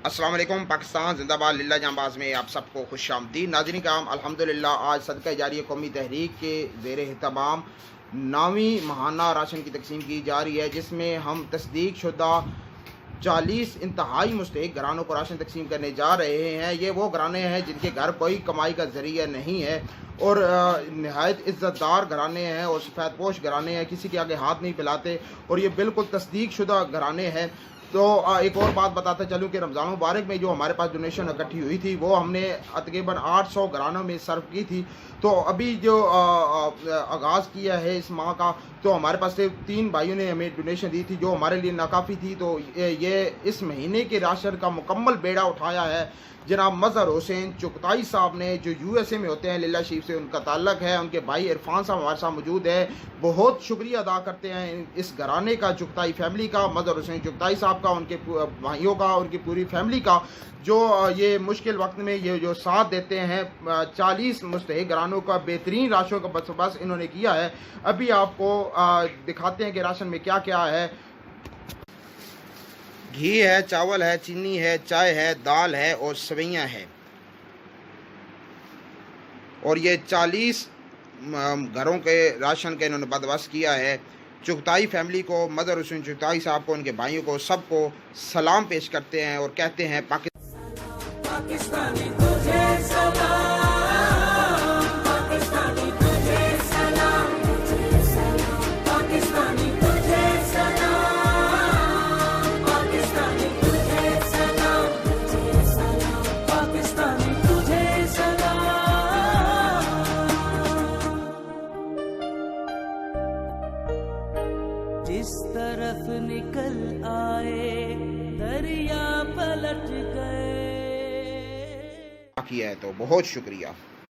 अस्सलाम वालेकुम। पाकिस्तान जिंदाबाद, लिल्ला जांबाज में आप सबको खुश आमदीद। नाज़रीन कराम, अल्हम्दुलिल्लाह आज सदका जारिया कौमी तहरीक के ज़ेर एहतमाम 9वीं माहाना राशन की तकसीम की जा रही है, जिसमें हम तस्दीक शुदा 40 इंतहाई मुस्तहिक घरानों को राशन तकसीम करने जा रहे हैं। ये वो घराने हैं जिनके घर कोई कमाई का ज़रिया नहीं है और नहायत इज़्ज़तदार घराने हैं और सफ़ेदपोश घराने हैं, किसी के आगे हाथ नहीं फैलाते और ये बिल्कुल तस्दीक शुदा घराने हैं। तो एक और बात बताता चलूँ कि रमज़ान मुबारक में जो हमारे पास डोनेशन इकट्ठी हुई थी वो हमने तकरीबन 800 घरानों में सर्व की थी। तो अभी जो आगाज़ किया है इस माह का, तो हमारे पास से 3 भाइयों ने हमें डोनेशन दी थी जो हमारे लिए नाकाफ़ी थी। तो ये इस महीने के राशन का मुकम्मल बेड़ा उठाया है जनाब मज़हर हुसैन चुगताई साहब ने, जो USA में होते हैं, लिल्ला शरीफ से उनका ताल्लुक़ है। उनके भाई इरफान साहब हमारे साथ मौजूद है। बहुत शुक्रिया अदा करते हैं इस घराने का, चुगताई फैमिली का, मज़हर हुसैन चुगताई साहब का, उनके भाइयों का, उनकी पूरी फैमिली का, जो ये मुश्किल वक्त में ये जो साथ देते हैं। 40 मुस्तहिक घरानों का बेहतरीन राशन का बस इन्होंने किया है। अभी आपको दिखाते हैं कि राशन में क्या क्या है। घी है, चावल है, चीनी है, चाय है, दाल है और सवैयाँ है। और ये 40 घरों के राशन का इन्होंने बंदोबस्त किया है। चुगताई फैमिली को, मज़हर हुसैन चुगताई साहब को, उनके भाइयों को, सबको सलाम पेश करते हैं और कहते हैं पाकिस्तानी तुझे सलाम, पाकिस्तानी तुझे सलाम, पाकिस्तानी तुझे सलाम, पाकिस्तानी तुझे सलाम, पाकिस्तानी तुझे सलाम। जिस तरफ निकल आए दरिया पलट गए। किया है। तो बहुत शुक्रिया।